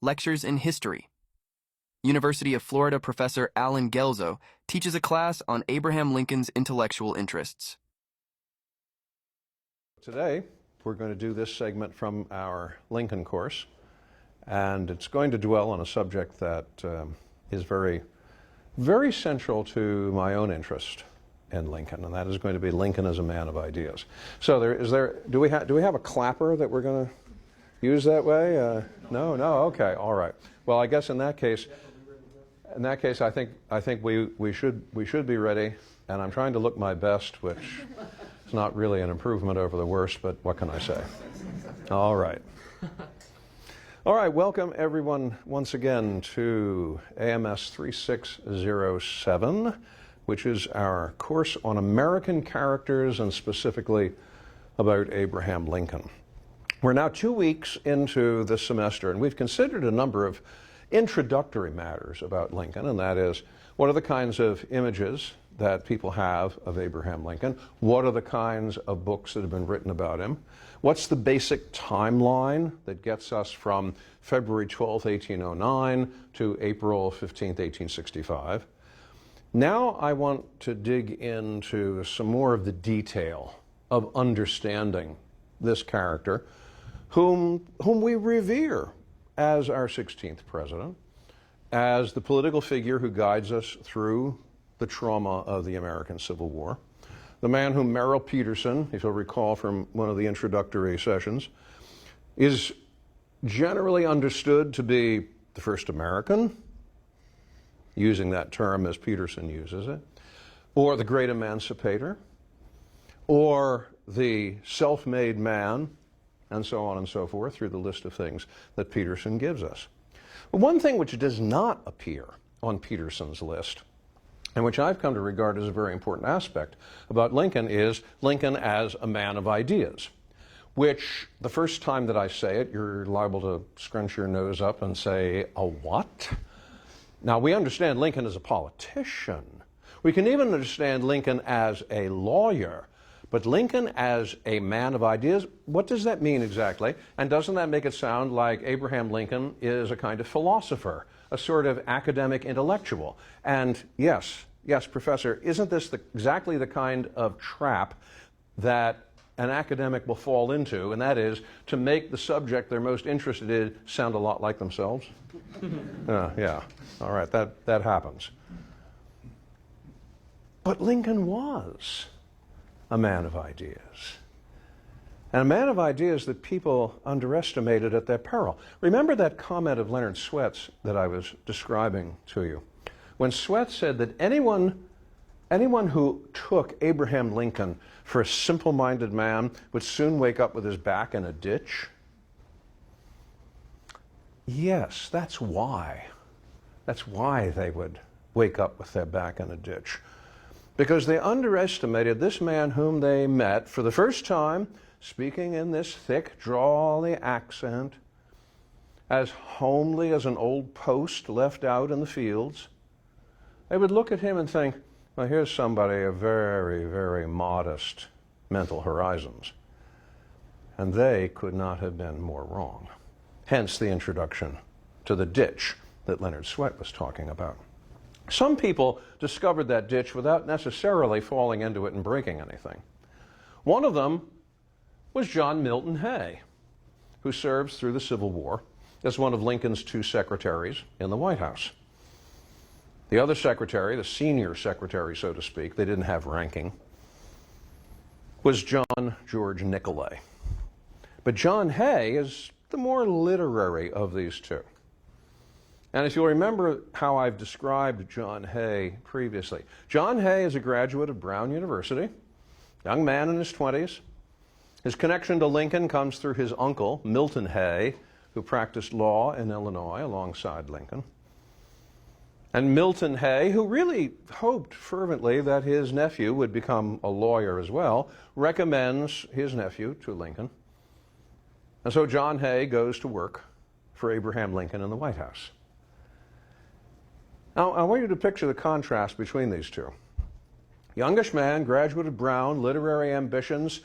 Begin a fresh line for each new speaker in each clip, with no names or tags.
lectures in history. University of Florida professor Allen Guelzo teaches a class on Abraham Lincoln's intellectual interests.
Today, we're going to do this segment from our Lincoln course, and it's going to dwell on a subject that is very, very central to my own interest in Lincoln, and that is going to be Lincoln as a man of ideas. So do we have a clapper that we're going to use that way? No, okay, all right. Well, I guess in that case, I think we should be ready, and I'm trying to look my best, which is not really an improvement over the worst, but what can I say? All right. All right, welcome everyone once again to AMS 3607, which is our course on American characters and specifically about Abraham Lincoln. We're now 2 weeks into this semester, and we've considered a number of introductory matters about Lincoln, and that is, what are the kinds of images that people have of Abraham Lincoln? What are the kinds of books that have been written about him? What's the basic timeline that gets us from February 12, 1809 to April 15, 1865? Now I want to dig into some more of the detail of understanding this character, whom we revere as our 16th president, as the political figure who guides us through the trauma of the American Civil War, the man whom Merrill Peterson, if you'll recall from one of the introductory sessions, is generally understood to be the first American, using that term as Peterson uses it, or the great emancipator, or the self-made man, and so on and so forth, through the list of things that Peterson gives us. But one thing which does not appear on Peterson's list, and which I've come to regard as a very important aspect about Lincoln, is Lincoln as a man of ideas, which the first time that I say it, you're liable to scrunch your nose up and say, a what? Now, we understand Lincoln as a politician. We can even understand Lincoln as a lawyer. But Lincoln as a man of ideas, what does that mean exactly? And doesn't that make it sound like Abraham Lincoln is a kind of philosopher, a sort of academic intellectual? And yes, Professor, isn't this exactly the kind of trap that an academic will fall into, and that is to make the subject they're most interested in sound a lot like themselves? Yeah, all right, that happens. But Lincoln was a man of ideas, and a man of ideas that people underestimated at their peril. Remember that comment of Leonard Sweat's that I was describing to you, when Sweat said that anyone who took Abraham Lincoln for a simple-minded man would soon wake up with his back in a ditch? Yes, that's why. That's why they would wake up with their back in a ditch. Because they underestimated this man whom they met for the first time, speaking in this thick, drawly accent, as homely as an old post left out in the fields. They would look at him and think, well, here's somebody of very, very modest mental horizons. And they could not have been more wrong. Hence the introduction to the ditch that Leonard Sweat was talking about. Some people discovered that ditch without necessarily falling into it and breaking anything. One of them was John Milton Hay, who serves through the Civil War as one of Lincoln's 2 secretaries in the White House. The other secretary, the senior secretary, so to speak, they didn't have ranking, was John George Nicolay. But John Hay is the more literary of these two. And if you'll remember how I've described John Hay previously, John Hay is a graduate of Brown University, young man in his 20s. His connection to Lincoln comes through his uncle, Milton Hay, who practiced law in Illinois alongside Lincoln. And Milton Hay, who really hoped fervently that his nephew would become a lawyer as well, recommends his nephew to Lincoln. And so John Hay goes to work for Abraham Lincoln in the White House. Now, I want you to picture the contrast between these two. Youngish man, graduate of Brown, literary ambitions,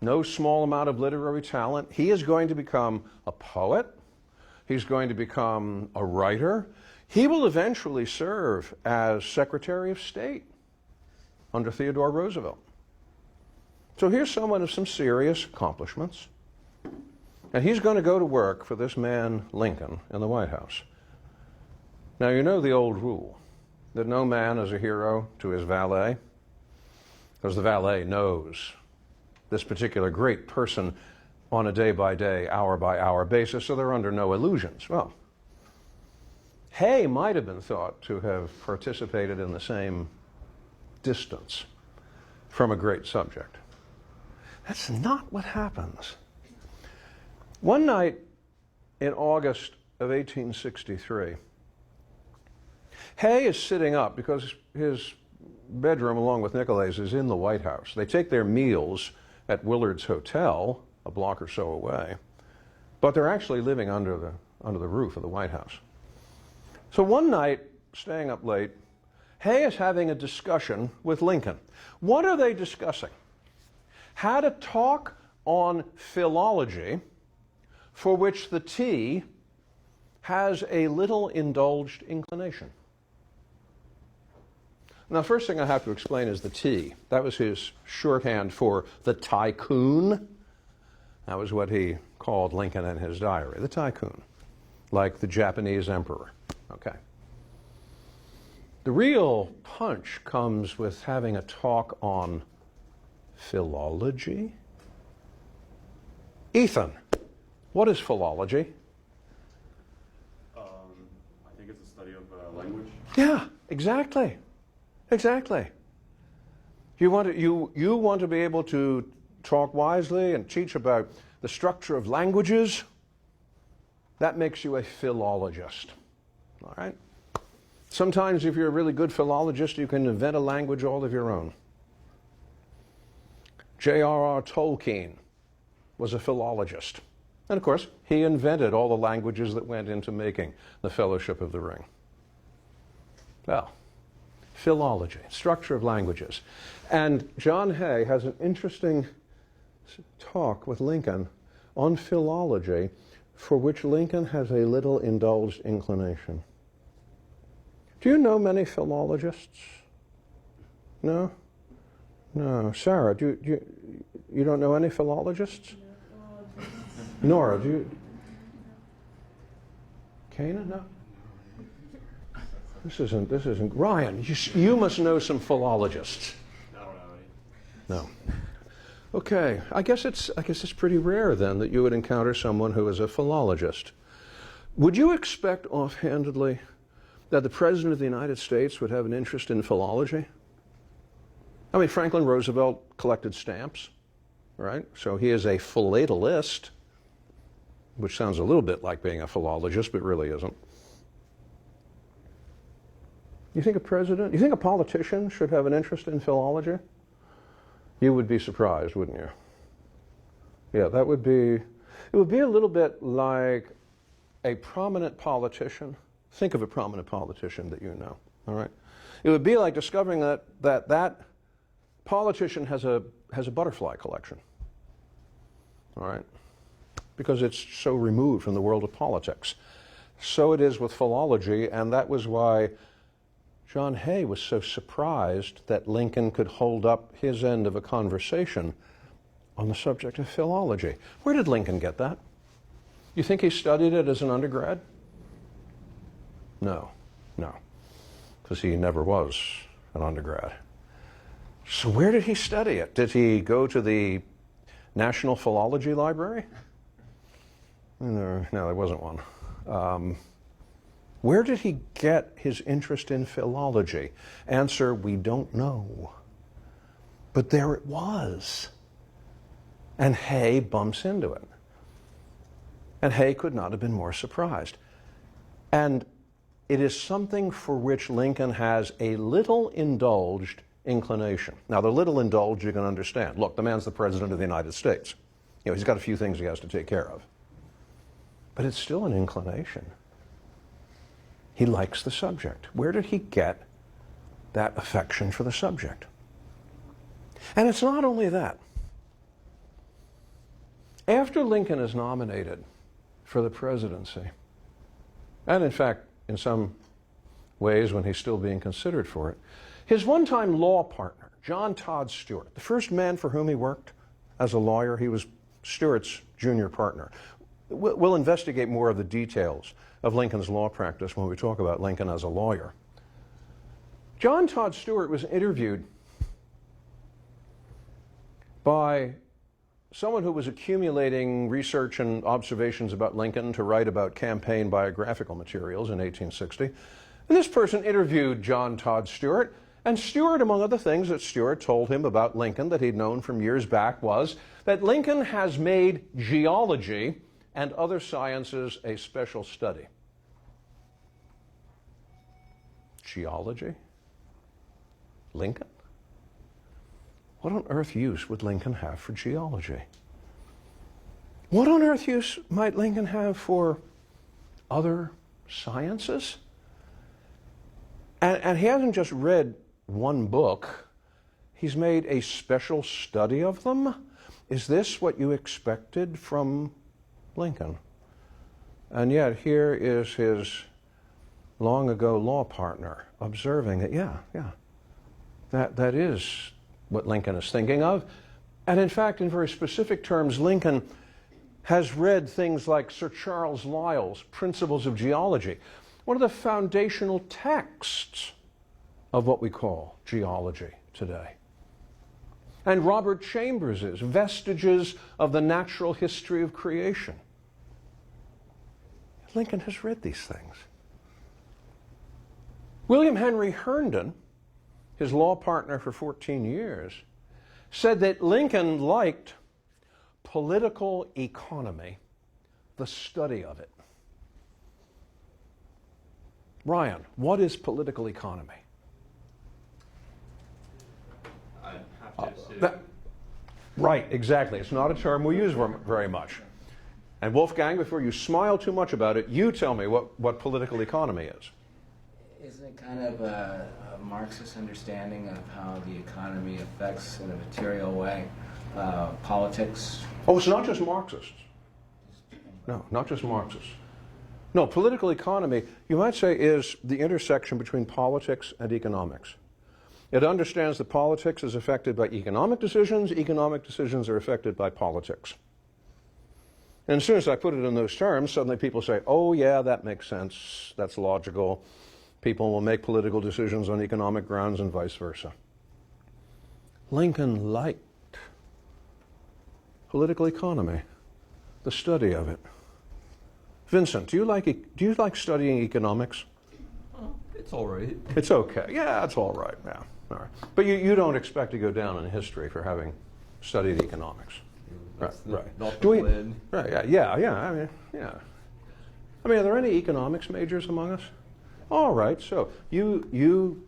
no small amount of literary talent. He is going to become a poet, He's going to become a writer. He will eventually serve as Secretary of State under Theodore Roosevelt. So here's someone of some serious accomplishments. And he's going to go to work for this man, Lincoln, in the White House. Now, you know the old rule that no man is a hero to his valet, because the valet knows this particular great person on a day-by-day, hour-by-hour basis, so they're under no illusions. Well, Hay might have been thought to have participated in the same distance from a great subject. That's not what happens. One night in August of 1863, Hay is sitting up because his bedroom, along with Nicolay's, is in the White House. They take their meals at Willard's Hotel, a block or so away, but they're actually living under the roof of the White House. So one night, staying up late, Hay is having a discussion with Lincoln. What are they discussing? How to talk on philology, for which the T has a little indulged inclination. Now, first thing I have to explain is the T. That was his shorthand for the tycoon. That was what he called Lincoln in his diary, the tycoon, like the Japanese emperor. Okay. The real punch comes with having a talk on philology. Ethan, what is philology?
I think it's a study of language.
Yeah, exactly. Exactly. You want to be able to talk wisely and teach about the structure of languages. That makes you a philologist. All right? Sometimes if you're a really good philologist, you can invent a language all of your own. J.R.R. Tolkien was a philologist. And of course, he invented all the languages that went into making the Fellowship of the Ring. Well, philology, structure of languages. And John Hay has an interesting talk with Lincoln on philology, for which Lincoln has a little indulged inclination. Do you know many philologists? No? No. Sarah, you don't know any philologists? Nora, do you? Kana? No? This isn't. Ryan, you must know some philologists.
I don't know any.
No. Okay. I guess it's pretty rare then that you would encounter someone who is a philologist. Would you expect offhandedly that the President of the United States would have an interest in philology? I mean, Franklin Roosevelt collected stamps, right? So he is a philatelist, which sounds a little bit like being a philologist, but really isn't. You think a politician should have an interest in philology? You would be surprised, wouldn't you? Yeah, it would be a little bit like a prominent politician. Think of a prominent politician that you know, all right? It would be like discovering that politician has a butterfly collection, all right? Because it's so removed from the world of politics. So it is with philology, and that was why John Hay was so surprised that Lincoln could hold up his end of a conversation on the subject of philology. Where did Lincoln get that? You think he studied it as an undergrad? No, because he never was an undergrad. So where did he study it? Did he go to the National Philology Library? No, there wasn't one. Where did he get his interest in philology? Answer, we don't know. But there it was. And Hay bumps into it. And Hay could not have been more surprised. And it is something for which Lincoln has a little indulged inclination. Now, the little indulged you can understand. Look, the man's the President of the United States. You know, he's got a few things he has to take care of. But it's still an inclination. He likes the subject. Where did he get that affection for the subject? And it's not only that. After Lincoln is nominated for the presidency, and in fact, in some ways when he's still being considered for it. His one-time law partner, John Todd Stewart, the first man for whom he worked as a lawyer, he was Stewart's junior partner. We'll investigate more of the details of Lincoln's law practice when we talk about Lincoln as a lawyer. John Todd Stewart was interviewed by someone who was accumulating research and observations about Lincoln to write about campaign biographical materials in 1860. And this person interviewed John Todd Stewart, and Stewart, among other things that Stewart told him about Lincoln that he'd known from years back, was that Lincoln has made geology and other sciences a special study. Geology? Lincoln? What on earth use would Lincoln have for geology? What on earth use might Lincoln have for other sciences? And he hasn't just read one book. He's made a special study of them. Is this what you expected from Lincoln? And yet here is his long ago law partner observing that, that is what Lincoln is thinking of. And in fact, in very specific terms, Lincoln has read things like Sir Charles Lyell's Principles of Geology, one of the foundational texts of what we call geology today. And Robert Chambers's Vestiges of the Natural History of Creation. Lincoln has read these things. William Henry Herndon, his law partner for 14 years, said that Lincoln liked political economy, the study of it. Ryan, what is political economy?
I'd have to assume.
Right, exactly. It's not a term we use very much. And Wolfgang, before you smile too much about it, you tell me what political economy is.
Isn't it kind of a Marxist understanding of how the economy affects, in a material way, politics?
Oh, it's not just Marxists. No, not just Marxists. No, political economy, you might say, is the intersection between politics and economics. It understands that politics is affected by economic decisions are affected by politics. And as soon as I put it in those terms, suddenly people say, oh yeah, that makes sense, that's logical. People will make political decisions on economic grounds and vice versa. Lincoln liked political economy, the study of it. Vincent, do you like studying economics?
It's all right.
It's okay. Yeah, it's all right. Yeah, all right. But you don't expect to go down in history for having studied economics. Right.
Not
Do we?
the plan.
Right. Yeah. I mean, are there any economics majors among us? All right. So you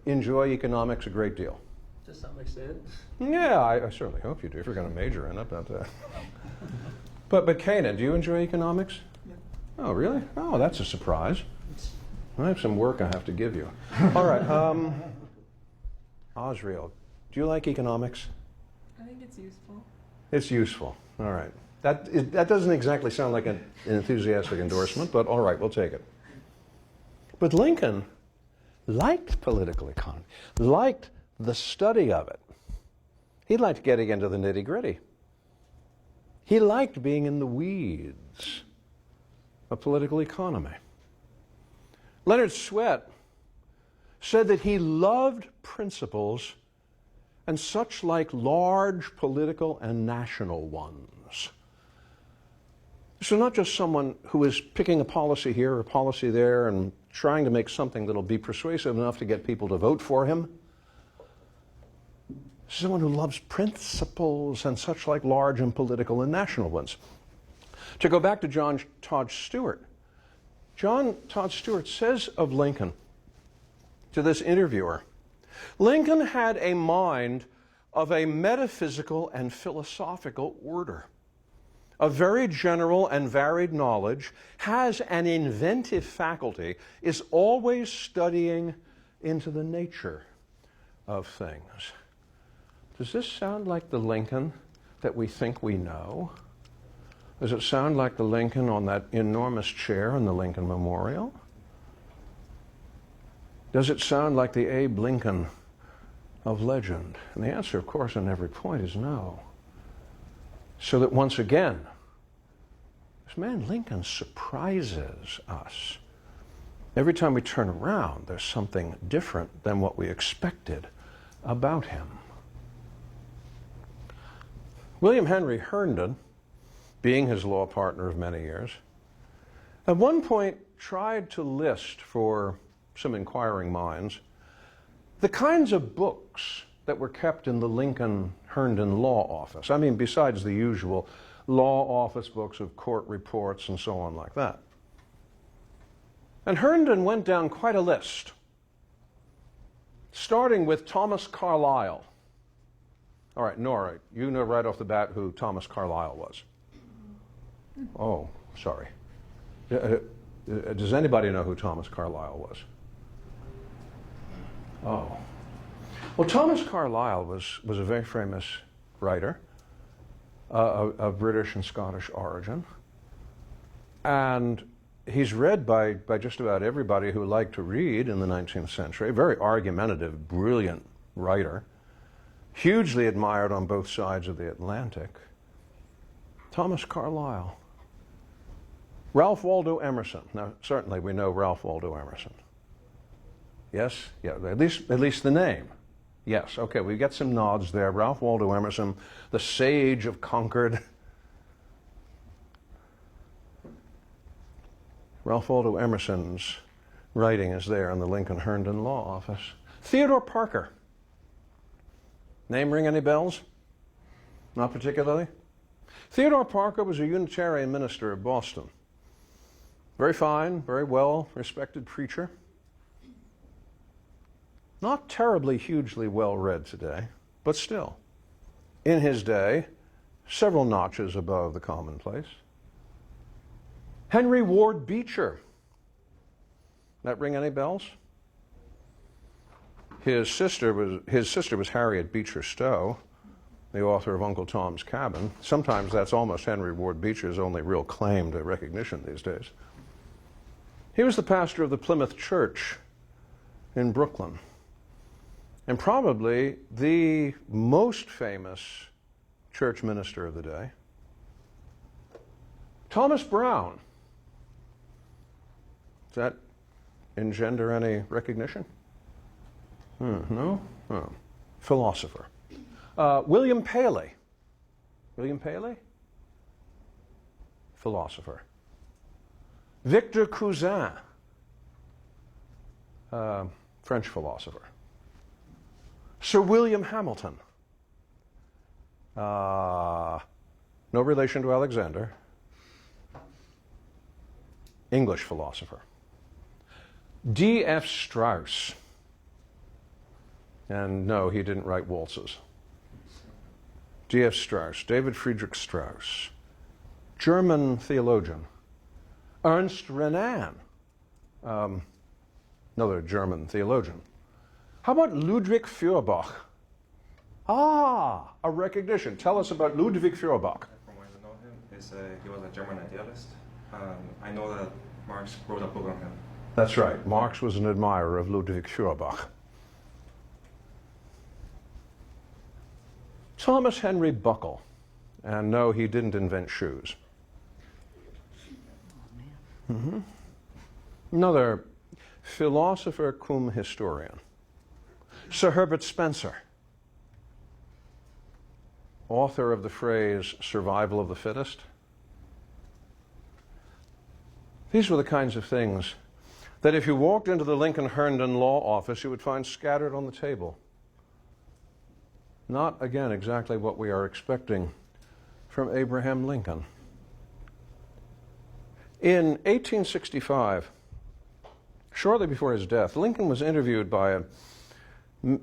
enjoy economics a great deal.
To some extent.
Yeah, I certainly hope you do if you're going to major in it. But Kanan, do you enjoy economics?
Yeah.
Oh, really? Oh, that's a surprise. I have some work I have to give you. All right. Osriel, do you like economics?
I think it's useful.
It's useful. All right. That doesn't exactly sound like an enthusiastic endorsement, but all right, we'll take it. But Lincoln liked political economy, liked the study of it. He liked getting into the nitty-gritty. He liked being in the weeds of political economy. Leonard Swett said that he loved principles and such like large political and national ones. So not just someone who is picking a policy here or a policy there and trying to make something that'll be persuasive enough to get people to vote for him. Someone who loves principles and such like large and political and national ones. To go back to John Todd Stewart, John Todd Stewart says of Lincoln to this interviewer, Lincoln had a mind of a metaphysical and philosophical order, a very general and varied knowledge, has an inventive faculty, is always studying into the nature of things. Does this sound like the Lincoln that we think we know? Does it sound like the Lincoln on that enormous chair in the Lincoln Memorial? Does it sound like the Abe Lincoln of legend? And the answer, of course, on every point is no. So that once again, this man Lincoln surprises us. Every time we turn around, there's something different than what we expected about him. William Henry Herndon, being his law partner of many years, at one point tried to list for some inquiring minds the kinds of books that were kept in the Lincoln Herndon Law Office. I mean, besides the usual law office books of court reports and so on like that. And Herndon went down quite a list, starting with Thomas Carlyle. All right, Nora, you know right off the bat who Thomas Carlyle was. Oh, sorry. Does anybody know who Thomas Carlyle was? Oh. Well, Thomas Carlyle was a very famous writer of British and Scottish origin. And he's read by just about everybody who liked to read in the 19th century. A very argumentative, brilliant writer. Hugely admired on both sides of the Atlantic. Thomas Carlyle. Ralph Waldo Emerson. Now, certainly we know Ralph Waldo Emerson. Yes? Yeah, at least the name. Yes, okay, we get some nods there. Ralph Waldo Emerson, the sage of Concord. Ralph Waldo Emerson's writing is there in the Lincoln Herndon Law Office. Theodore Parker. Name ring any bells? Not particularly? Theodore Parker was a Unitarian minister of Boston. Very fine, very well respected preacher. Not terribly hugely well read today, but still, in his day, several notches above the commonplace. Henry Ward Beecher. That ring any bells? His sister was Harriet Beecher Stowe, the author of Uncle Tom's Cabin. Sometimes that's almost Henry Ward Beecher's only real claim to recognition these days. He was the pastor of the Plymouth Church in Brooklyn, and probably the most famous church minister of the day. Thomas Brown. Does that engender any recognition? No? Oh. Philosopher. William Paley. William Paley? Philosopher. Victor Cousin. French philosopher. Sir William Hamilton. No relation to Alexander. English philosopher. D.F. Strauss. And no, he didn't write waltzes. D.F. Strauss, David Friedrich Strauss, German theologian. Ernst Renan, another German theologian. How about Ludwig Feuerbach? Ah, a recognition. Tell us about Ludwig Feuerbach.
From what I know him, he was a German idealist. I know that Marx wrote a book on him.
That's right. Marx was an admirer of Ludwig Feuerbach. Thomas Henry Buckle. And no, he didn't invent shoes. Another philosopher cum historian. Sir Herbert Spencer, author of the phrase, survival of the fittest. These were the kinds of things that if you walked into the Lincoln Herndon Law Office, you would find scattered on the table. Not, again, exactly what we are expecting from Abraham Lincoln. In 1865, shortly before his death, Lincoln was interviewed by a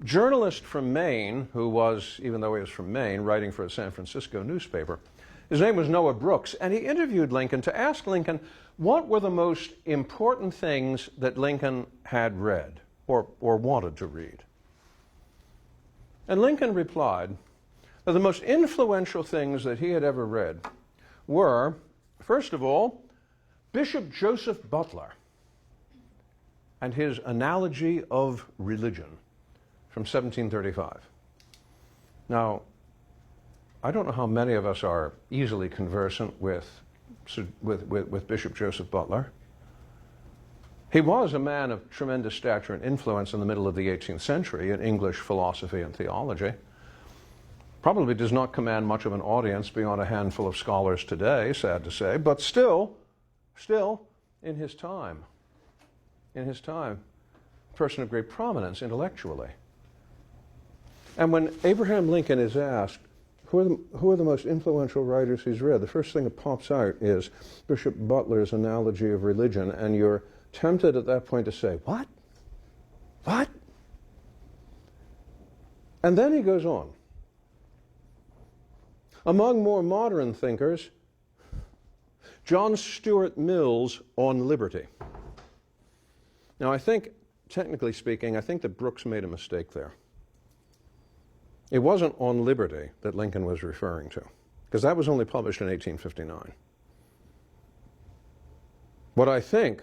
journalist from Maine who was, even though he was from Maine, writing for a San Francisco newspaper. His name was Noah Brooks, and he interviewed Lincoln to ask Lincoln what were the most important things that Lincoln had read or wanted to read. And Lincoln replied that the most influential things that he had ever read were First of all, Bishop Joseph Butler and his Analogy of Religion from 1735. Now, I don't know how many of us are easily conversant with Bishop Joseph Butler. He was a man of tremendous stature and influence in the middle of the 18th century in English philosophy and theology. Probably does not command much of an audience beyond a handful of scholars today, sad to say, but still, in his time, a person of great prominence intellectually. And when Abraham Lincoln is asked, who are the most influential writers he's read, the first thing that pops out is Bishop Butler's Analogy of Religion, and you're tempted at that point to say, what? What? And then he goes on. Among more modern thinkers, John Stuart Mill's On Liberty. Now, I think, technically speaking, I think that Brooks made a mistake there. It wasn't On Liberty that Lincoln was referring to, because that was only published in 1859. What I think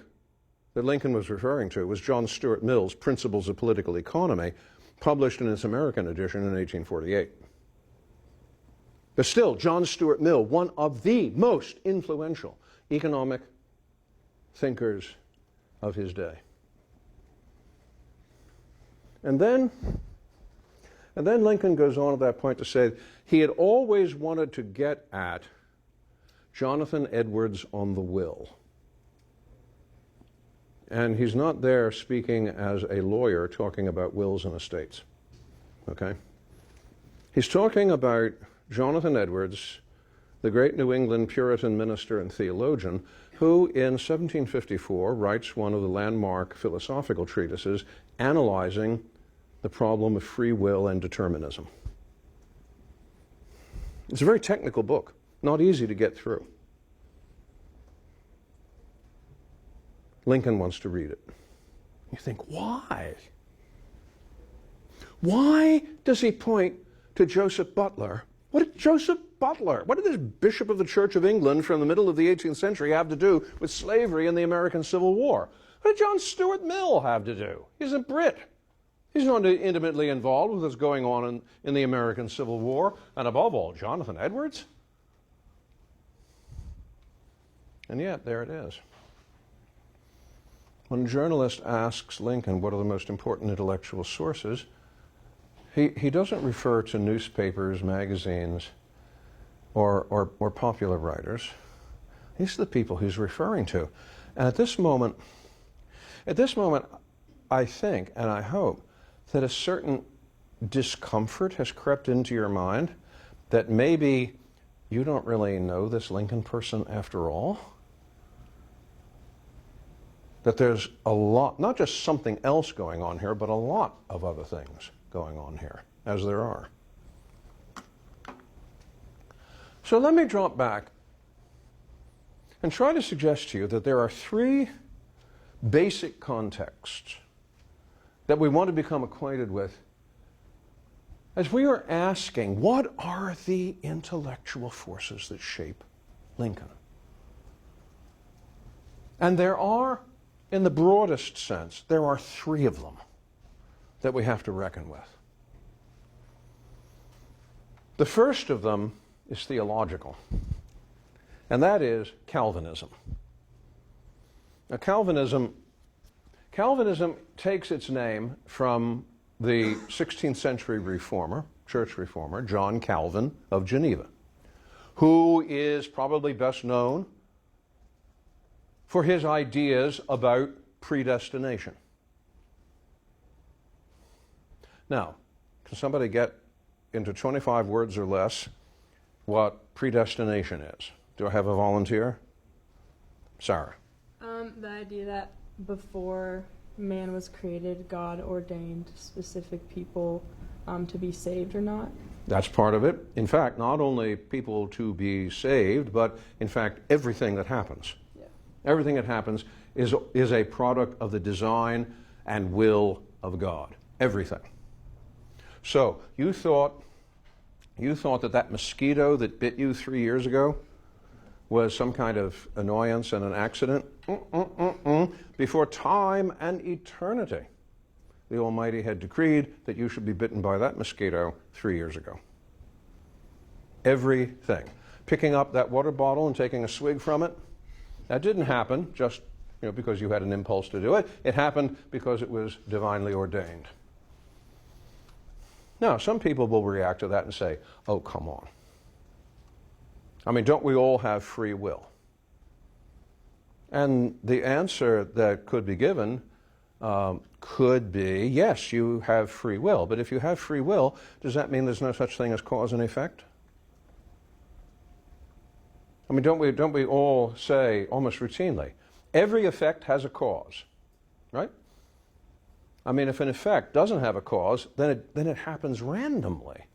that Lincoln was referring to was John Stuart Mill's Principles of Political Economy, published in its American edition in 1848. But still, John Stuart Mill, one of the most influential economic thinkers of his day. And then Lincoln goes on at that point to say he had always wanted to get at Jonathan Edwards on the will. And he's not there speaking as a lawyer talking about wills and estates. Okay? He's talking about Jonathan Edwards, the great New England Puritan minister and theologian, who in 1754 writes one of the landmark philosophical treatises analyzing the problem of free will and determinism. It's a very technical book, not easy to get through. Lincoln wants to read it. You think, why? Why does he point to Joseph Butler? What did Joseph Butler, what did this Bishop of the Church of England from the middle of the 18th century have to do with slavery and the American Civil War? What did John Stuart Mill have to do? He's a Brit. He's not intimately involved with what's going on in the American Civil War. And above all, Jonathan Edwards? And yet, there it is. When a journalist asks Lincoln what are the most important intellectual sources, he doesn't refer to newspapers, magazines, or popular writers. These are the people he's referring to. And at this moment, I think and I hope that a certain discomfort has crept into your mind that maybe you don't really know this Lincoln person after all. That there's a lot, not just something else going on here, but a lot of other things going on here, as there are. So let me drop back and try to suggest to you that there are three basic contexts that we want to become acquainted with as we are asking, what are the intellectual forces that shape Lincoln? And there are, in the broadest sense, there are three of them that we have to reckon with. The first of them is theological, and that is Calvinism. Now, Calvinism takes its name from the 16th century church reformer, John Calvin of Geneva, who is probably best known for his ideas about predestination. Now, can somebody get into 25 words or less what predestination is? Do I have a volunteer? Sarah.
The idea that before man was created, God ordained specific people to be saved or not.
That's part of it. In fact, not only people to be saved, but in fact, everything that happens.
Yeah.
Everything that happens is a product of the design and will of God. Everything. So, you thought that mosquito that bit you 3 years ago was some kind of annoyance and an accident. Before time and eternity, the Almighty had decreed that you should be bitten by that mosquito 3 years ago. Everything. Picking up that water bottle and taking a swig from it, that didn't happen just because you had an impulse to do it. It happened because it was divinely ordained. Now, some people will react to that and say, oh, come on. I mean, don't we all have free will? And the answer that could be given could be, yes, you have free will. But if you have free will, does that mean there's no such thing as cause and effect? I mean, don't we all say almost routinely, every effect has a cause, right? I mean, if an effect doesn't have a cause, then it happens randomly.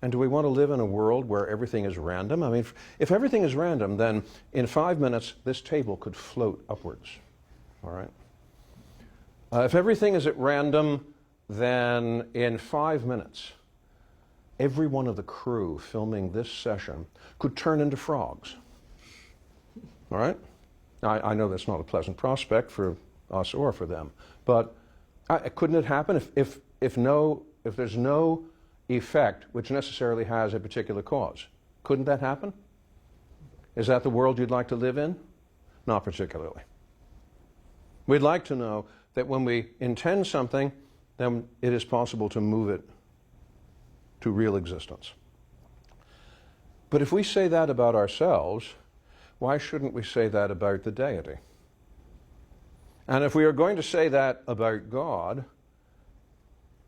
And do we want to live in a world where everything is random? I mean, if everything is random, then in 5 minutes, this table could float upwards, all right? If everything is at random, then in 5 minutes, every one of the crew filming this session could turn into frogs. All right? I know that's not a pleasant prospect for us or for them, but couldn't it happen if there's no effect which necessarily has a particular cause? Couldn't that happen? Is that the world you'd like to live in? Not particularly. We'd like to know that when we intend something, then it is possible to move it to real existence. But if we say that about ourselves, why shouldn't we say that about the deity? And if we are going to say that about God,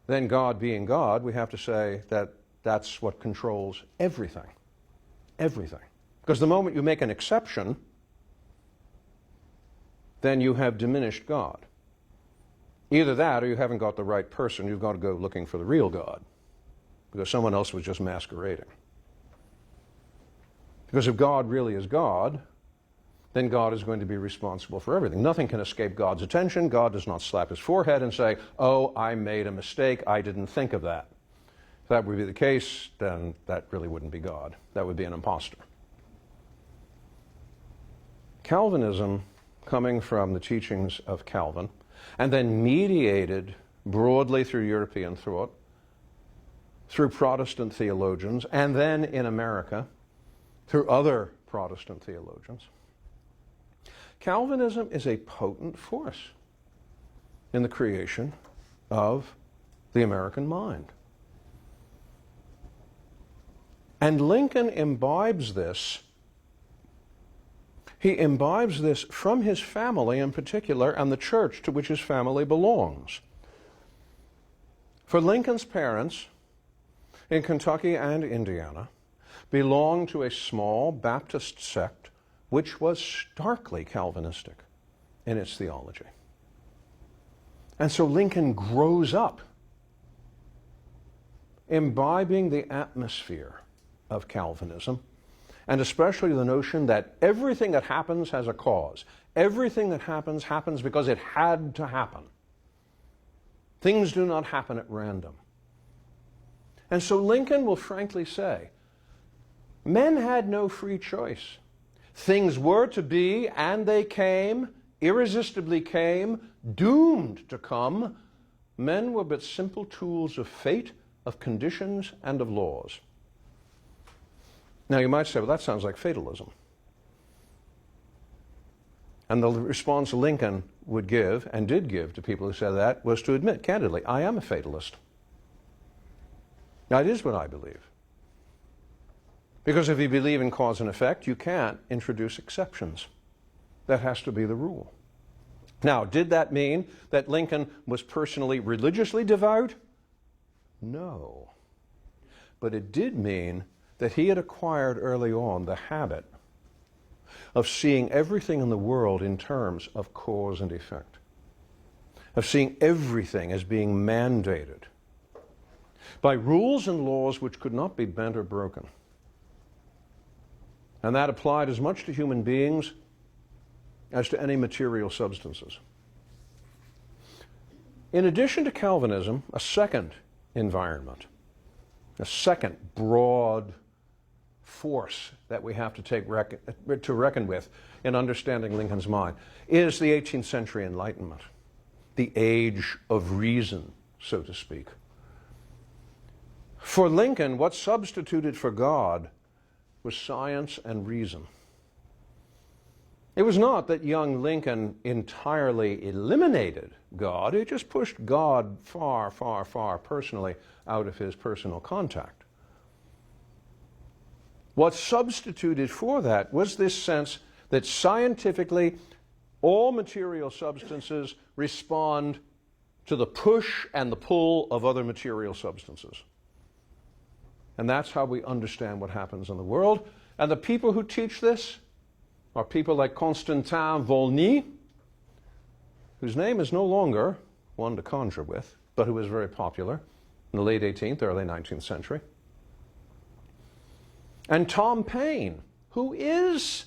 then God being God, we have to say that that's what controls everything. Everything. Because the moment you make an exception, then you have diminished God. Either that or you haven't got the right person. You've got to go looking for the real God, because someone else was just masquerading. Because if God really is God, then God is going to be responsible for everything. Nothing can escape God's attention. God does not slap his forehead and say, oh, I made a mistake, I didn't think of that. If that would be the case, then that really wouldn't be God. That would be an imposter. Calvinism, coming from the teachings of Calvin, and then mediated broadly through European thought, through Protestant theologians, and then in America, through other Protestant theologians. Calvinism is a potent force in the creation of the American mind. And Lincoln imbibes this. He imbibes this from his family in particular and the church to which his family belongs. For Lincoln's parents in Kentucky and Indiana belonged to a small Baptist sect which was starkly Calvinistic in its theology. And so Lincoln grows up imbibing the atmosphere of Calvinism, and especially the notion that everything that happens has a cause. Everything that happens happens because it had to happen. Things do not happen at random. And so Lincoln will frankly say, men had no free choice. Things were to be, and they came, irresistibly came, doomed to come. Men were but simple tools of fate, of conditions, and of laws. Now you might say, well, that sounds like fatalism. And the response Lincoln would give, and did give to people who said that, was to admit candidly, I am a fatalist. That is what I believe. Because if you believe in cause and effect, you can't introduce exceptions. That has to be the rule. Now, did that mean that Lincoln was personally religiously devout? No. But it did mean that he had acquired early on the habit of seeing everything in the world in terms of cause and effect, of seeing everything as being mandated by rules and laws which could not be bent or broken. And that applied as much to human beings as to any material substances. In addition to Calvinism, a second environment, a second broad force that we have to reckon with in understanding Lincoln's mind is the 18th century Enlightenment, the age of reason, so to speak. For Lincoln, what substituted for God was science and reason. It was not that young Lincoln entirely eliminated God. He just pushed God far, far, far personally out of his personal contact. What substituted for that was this sense that scientifically all material substances respond to the push and the pull of other material substances. And that's how we understand what happens in the world. And the people who teach this are people like Constantin Volney, whose name is no longer one to conjure with, but who was very popular in the late 18th, early 19th century. And Tom Paine, who is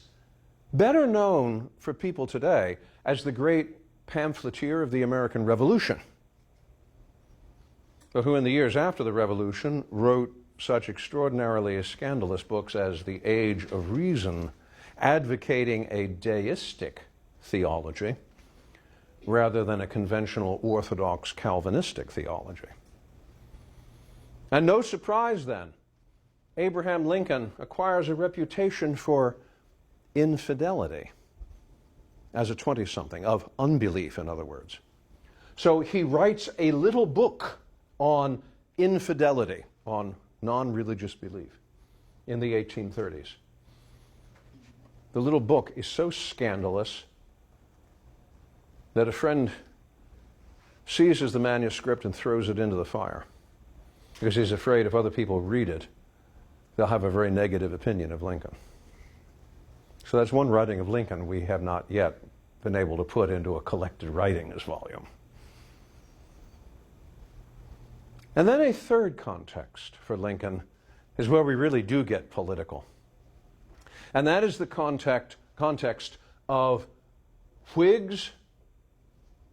better known for people today as the great pamphleteer of the American Revolution, but who in the years after the Revolution wrote such extraordinarily scandalous books as The Age of Reason, advocating a deistic theology rather than a conventional orthodox Calvinistic theology. And no surprise then, Abraham Lincoln acquires a reputation for infidelity as a 20-something, of unbelief, in other words. So he writes a little book on infidelity, on non-religious belief, in the 1830s. The little book is so scandalous that a friend seizes the manuscript and throws it into the fire because he's afraid if other people read it, they'll have a very negative opinion of Lincoln. So that's one writing of Lincoln we have not yet been able to put into a collected writings volume. And then a third context for Lincoln is where we really do get political. And that is the context of Whigs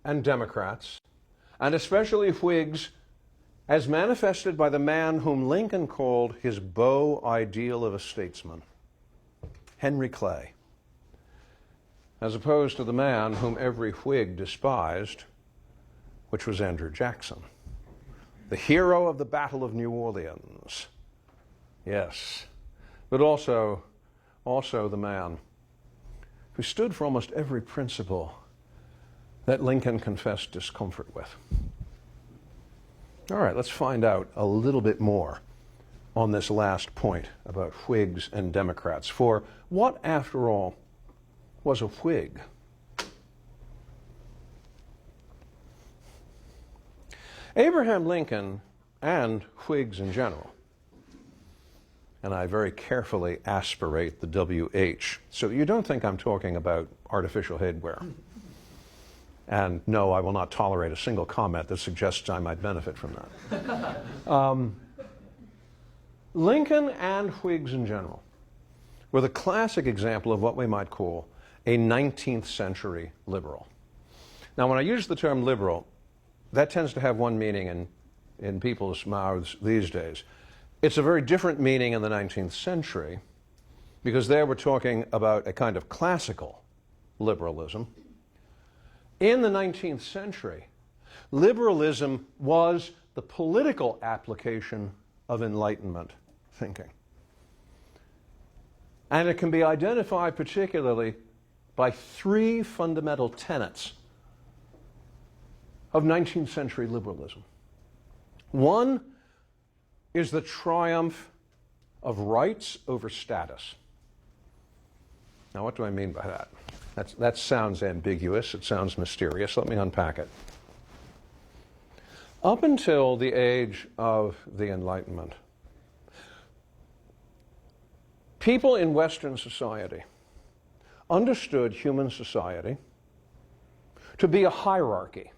and Democrats, and especially Whigs as manifested by the man whom Lincoln called his beau ideal of a statesman, Henry Clay, as opposed to the man whom every Whig despised, which was Andrew Jackson, the hero of the Battle of New Orleans. Yes, but also the man who stood for almost every principle that Lincoln confessed discomfort with. All right, let's find out a little bit more on this last point about Whigs and Democrats. For what, after all, was a Whig? Abraham Lincoln and Whigs in general, and I very carefully aspirate the WH, so you don't think I'm talking about artificial headwear. And no, I will not tolerate a single comment that suggests I might benefit from that. Lincoln and Whigs in general were the classic example of what we might call a 19th century liberal. Now, when I use the term liberal, that tends to have one meaning in people's mouths these days. It's a very different meaning in the 19th century, because there we're talking about a kind of classical liberalism. In the 19th century, liberalism was the political application of Enlightenment thinking. And it can be identified particularly by three fundamental tenets of 19th century liberalism. One is the triumph of rights over status. Now, what do I mean by that? That sounds ambiguous. It sounds mysterious. Let me unpack it. Up until the age of the Enlightenment, people in Western society understood human society to be a hierarchy,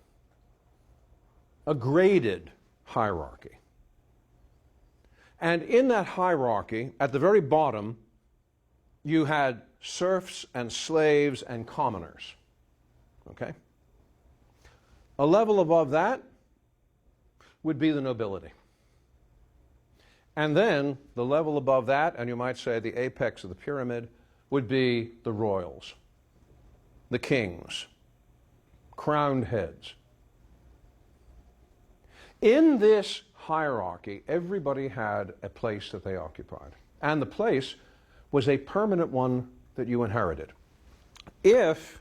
a graded hierarchy. And in that hierarchy, at the very bottom, you had serfs and slaves and commoners. Okay? A level above that would be the nobility. And then the level above that, and you might say the apex of the pyramid, would be the royals, the kings, crowned heads. In this hierarchy, everybody had a place that they occupied. And the place was a permanent one that you inherited. If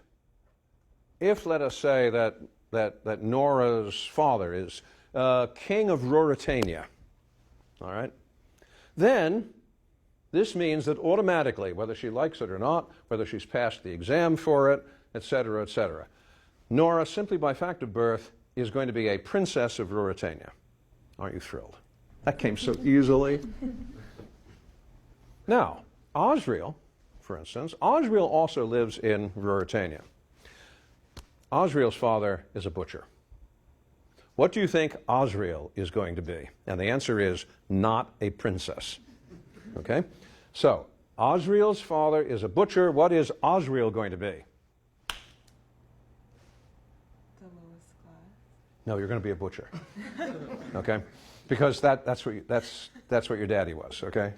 let us say that Nora's father is king of Ruritania, all right, then this means that automatically, whether she likes it or not, whether she's passed the exam for it, etc., etc., Nora, simply by fact of birth, is going to be a princess of Ruritania. Aren't you thrilled? That came so easily. Now, Osriel, for instance, Osriel also lives in Ruritania. Osriel's father is a butcher. What do you think Osriel is going to be? And the answer is not a princess. Okay? So, Osriel's father is a butcher. What is Osriel going to be?
The lowest class.
No, you're going to be a butcher. Okay? Because that's what your daddy was, okay?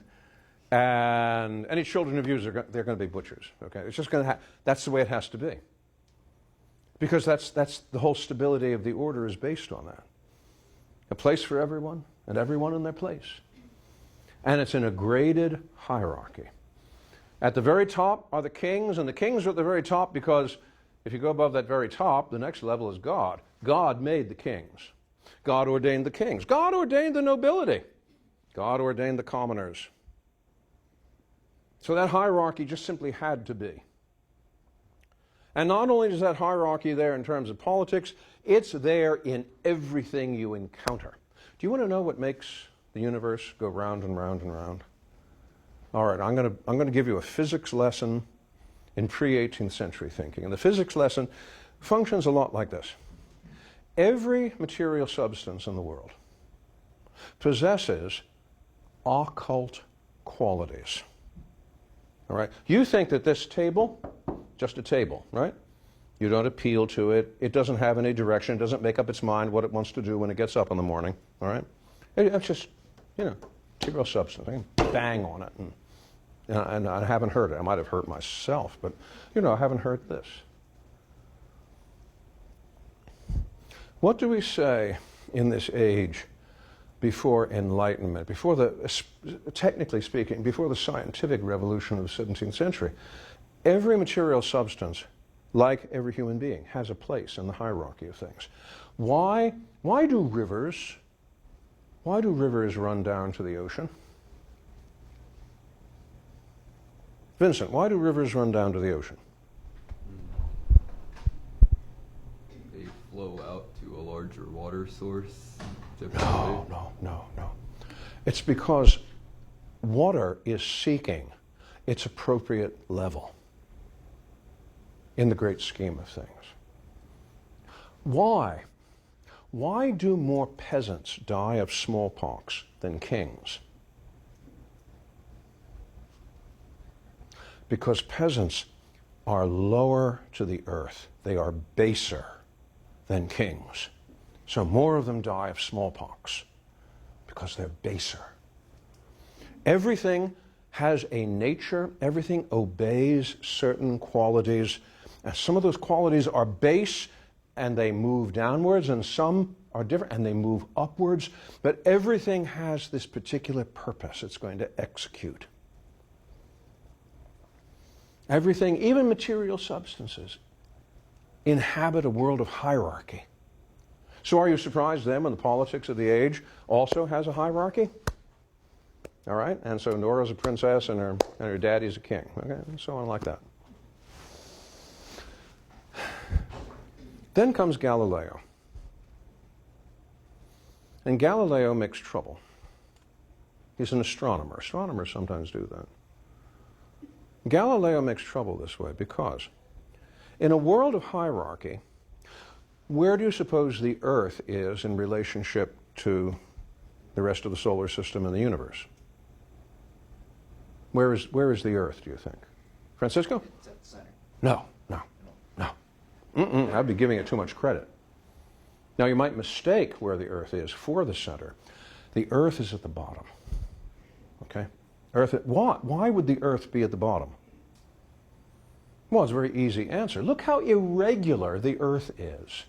And any children of yours, they're going to be butchers, okay? It's just going to that's the way it has to be. Because that's the whole stability of the order is based on that. A place for everyone, and everyone in their place. And it's in a graded hierarchy. At the very top are the kings, and the kings are at the very top because if you go above that very top, the next level is God. God made the kings. God ordained the kings. God ordained the nobility. God ordained the commoners. So that hierarchy just simply had to be. And not only is that hierarchy there in terms of politics, it's there in everything you encounter. Do you want to know what makes the universe go round and round and round? All right, I'm going to give you a physics lesson in pre-18th century thinking. And the physics lesson functions a lot like this. Every material substance in the world possesses occult qualities. All right? You think that this table, just a table, right? You don't appeal to it. It doesn't have any direction. It doesn't make up its mind what it wants to do when it gets up in the morning. All right? It's just, material substance. I can bang on it. And I haven't hurt it. I might have hurt myself, but, I haven't hurt this. What do we say in this age before Enlightenment, technically speaking, before the scientific revolution of the 17th century? Every material substance, like every human being, has a place in the hierarchy of things. Why do rivers run down to the ocean? Vincent, why do rivers run down to the ocean?
They flow out to a larger water source, typically.
No. It's because water is seeking its appropriate level in the great scheme of things. Why? Why do more peasants die of smallpox than kings? Because peasants are lower to the earth. They are baser than kings. So more of them die of smallpox because they're baser. Everything has a nature. Everything obeys certain qualities. And some of those qualities are base and they move downwards, and some are different and they move upwards. But everything has this particular purpose it's going to execute. Everything, even material substances, inhabit a world of hierarchy. So are you surprised then when the politics of the age also has a hierarchy? All right? And so Nora's a princess and her daddy's a king. Okay? And so on like that. Then comes Galileo. And Galileo makes trouble. He's an astronomer. Astronomers sometimes do that. Galileo makes trouble this way because in a world of hierarchy, where do you suppose the Earth is in relationship to the rest of the solar system and the universe? Where is the Earth, do you think? Francisco?
It's at the center.
No. I'd be giving it too much credit. Now, you might mistake where the Earth is for the center. The Earth is at the bottom. Okay? Earth, why would the Earth be at the bottom? Well, it's a very easy answer. Look how irregular the Earth is.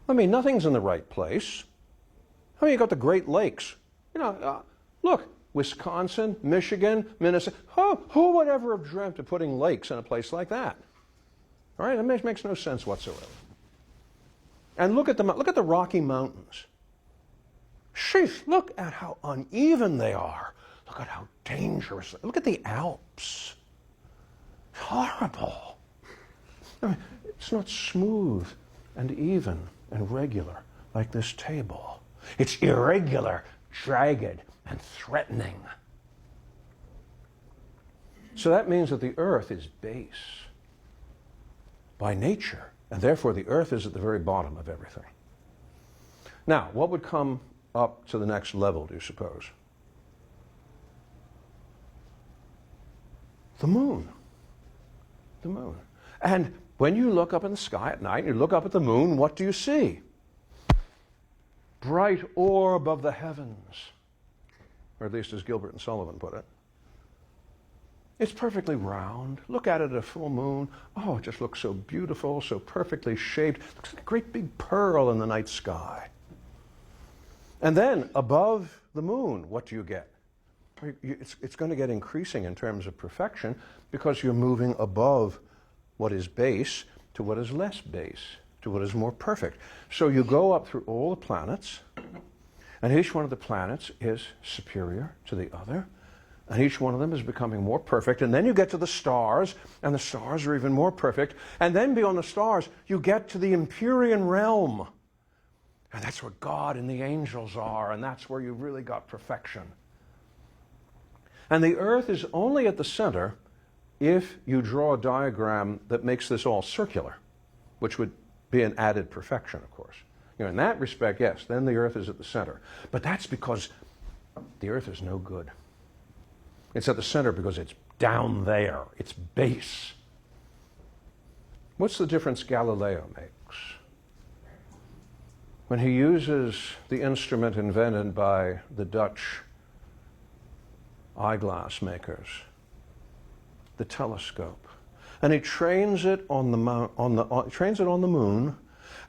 I mean, nothing's in the right place. I mean, you've got the Great Lakes. You know, look, Wisconsin, Michigan, Minnesota. Who would ever have dreamt of putting lakes in a place like that? All right, it makes no sense whatsoever. And look at the Rocky Mountains. Sheesh, look at how uneven they are. Look at how dangerous. Look at the Alps. It's horrible. I mean, it's not smooth and even and regular like this table. It's irregular, jagged, and threatening. So that means that the Earth is base by nature, and therefore the Earth is at the very bottom of everything. Now, what would come up to the next level, do you suppose? The moon. The moon. And when you look up in the sky at night and you look up at the moon, what do you see? Bright orb of the heavens. Or at least as Gilbert and Sullivan put it. It's perfectly round. Look at it at a full moon. Oh, it just looks so beautiful, so perfectly shaped. It looks like a great big pearl in the night sky. And then above the moon, what do you get? It's going to get increasing in terms of perfection because you're moving above what is base to what is less base, to what is more perfect. So you go up through all the planets, and each one of the planets is superior to the other, and each one of them is becoming more perfect. And then you get to the stars, and the stars are even more perfect. And then beyond the stars, you get to the Empyrean realm. And that's where God and the angels are, and that's where you've really got perfection. And the Earth is only at the center if you draw a diagram that makes this all circular, which would be an added perfection, of course. You know, in that respect, yes, then the Earth is at the center. But that's because the Earth is no good. It's at the center because it's down there. It's base. What's the difference Galileo makes? When he uses the instrument invented by the Dutch eyeglass makers, the telescope, and he trains it on the moon,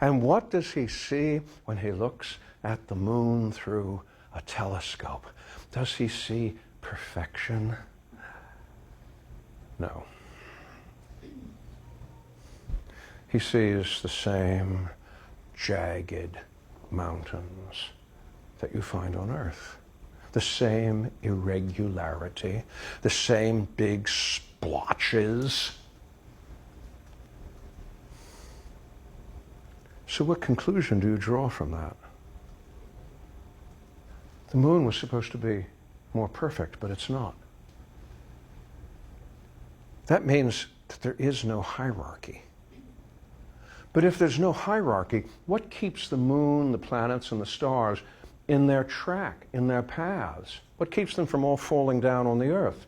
and what does he see when he looks at the moon through a telescope? Does he see perfection? No. He sees the same jagged mountains that you find on Earth. The same irregularity, the same big splotches. So what conclusion do you draw from that? The moon was supposed to be more perfect, but it's not. That means that there is no hierarchy. But if there's no hierarchy, what keeps the moon, the planets, and the stars in their track, in their paths? What keeps them from all falling down on the Earth?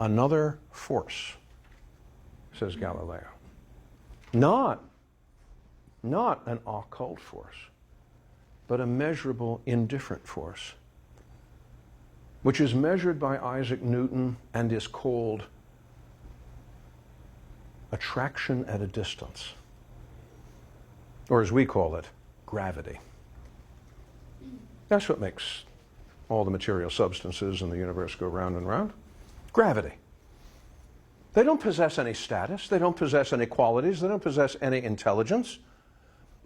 Another force, says Galileo. Not an occult force, but a measurable, indifferent force, which is measured by Isaac Newton and is called attraction at a distance, or as we call it, gravity. That's what makes all the material substances in the universe go round and round. Gravity. They don't possess any status. They don't possess any qualities. They don't possess any intelligence.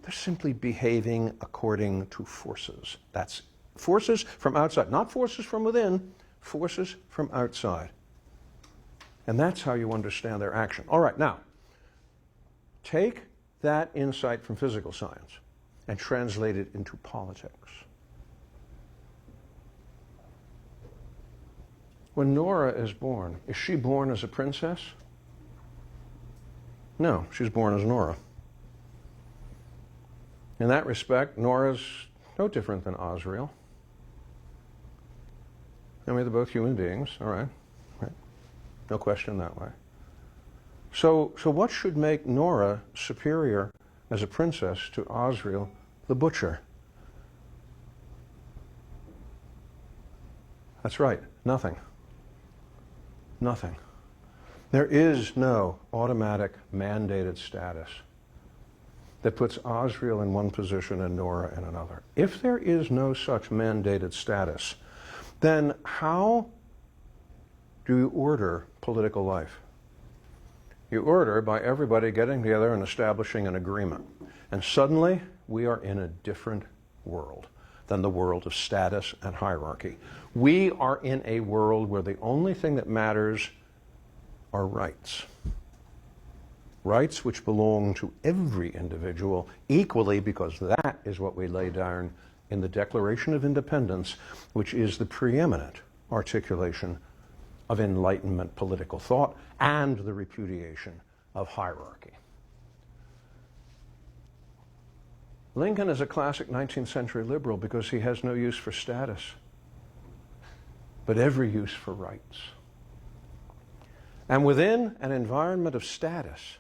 They're simply behaving according to forces. That's forces from outside, not forces from within, forces from outside. And that's how you understand their action. All right, now, take that insight from physical science and translate it into politics. When Nora is she born as a princess? No, she's born as Nora. In that respect, Nora's no different than Asriel. I mean, they're both human beings, all right. No question that way. So what should make Nora superior as a princess to Asriel the butcher? That's right, nothing. Nothing. There is no automatic mandated status that puts Osriel in one position and Nora in another. If there is no such mandated status, then how do you order political life? You order by everybody getting together and establishing an agreement. And suddenly, we are in a different world than the world of status and hierarchy. We are in a world where the only thing that matters are rights. Rights which belong to every individual equally, because that is what we lay down in the Declaration of Independence, which is the preeminent articulation of Enlightenment political thought and the repudiation of hierarchy. Lincoln is a classic 19th century liberal because he has no use for status, but every use for rights. And within an environment of status,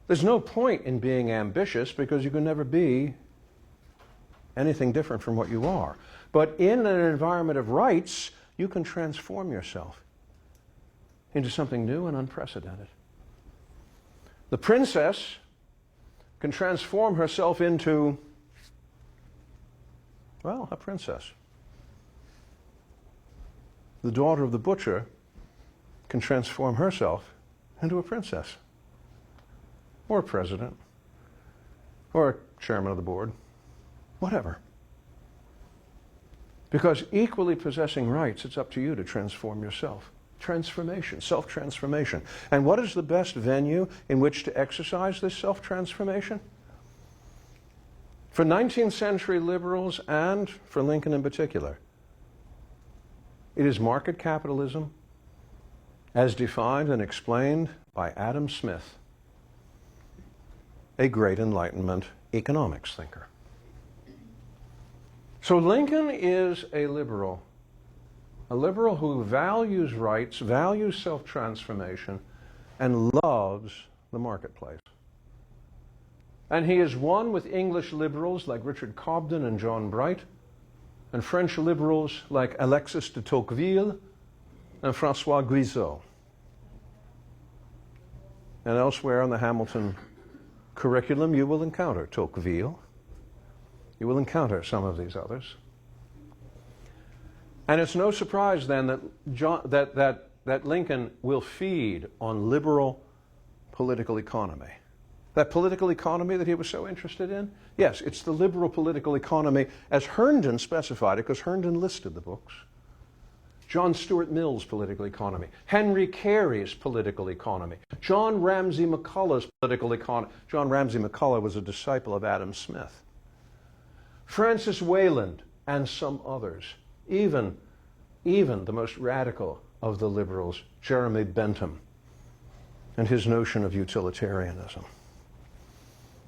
there's no point in being ambitious because you can never be anything different from what you are. But in an environment of rights, you can transform yourself into something new and unprecedented. The princess can transform herself into, well, a princess. The daughter of the butcher can transform herself into a princess, or a president, or a chairman of the board, whatever. Because equally possessing rights, it's up to you to transform yourself. Transformation, self-transformation. And what is the best venue in which to exercise this self-transformation? For 19th century liberals and for Lincoln in particular, it is market capitalism as defined and explained by Adam Smith, a great Enlightenment economics thinker. So Lincoln is a liberal who values rights, values self-transformation, and loves the marketplace. And he is one with English liberals like Richard Cobden and John Bright, and French liberals like Alexis de Tocqueville and François Guizot. And elsewhere in the Hamilton curriculum, you will encounter Tocqueville. You will encounter some of these others. And it's no surprise then that Lincoln will feed on liberal political economy. That political economy that he was so interested in? Yes, it's the liberal political economy as Herndon specified it, because Herndon listed the books. John Stuart Mill's political economy, Henry Carey's political economy, John Ramsay McCullough's political economy. John Ramsay McCullough was a disciple of Adam Smith. Francis Wayland and some others, even the most radical of the liberals, Jeremy Bentham, and his notion of utilitarianism.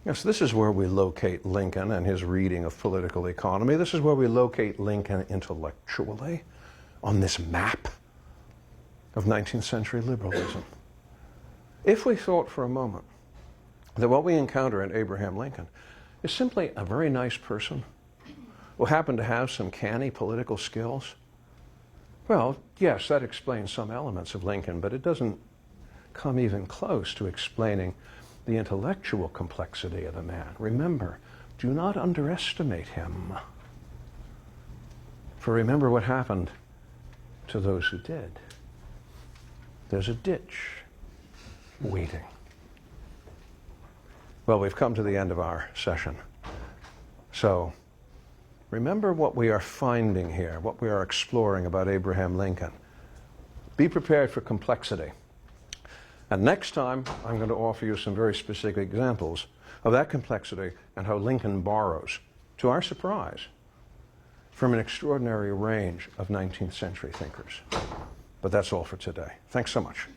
Yes, this is where we locate Lincoln and his reading of political economy. This is where we locate Lincoln intellectually on this map of 19th century liberalism. If we thought for a moment that what we encounter in Abraham Lincoln is simply a very nice person who happened to have some canny political skills, well, yes, that explains some elements of Lincoln, but it doesn't come even close to explaining the intellectual complexity of the man. Remember, do not underestimate him. For remember what happened to those who did. There's a ditch waiting. Well, we've come to the end of our session. So, remember what we are finding here, what we are exploring about Abraham Lincoln. Be prepared for complexity. And next time, I'm going to offer you some very specific examples of that complexity and how Lincoln borrows, to our surprise, from an extraordinary range of 19th century thinkers. But that's all for today. Thanks so much.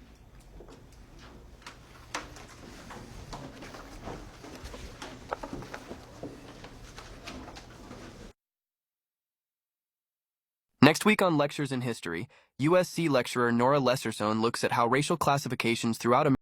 Next week on Lectures in History, USC lecturer Nora Lesserstone looks at how racial classifications throughout America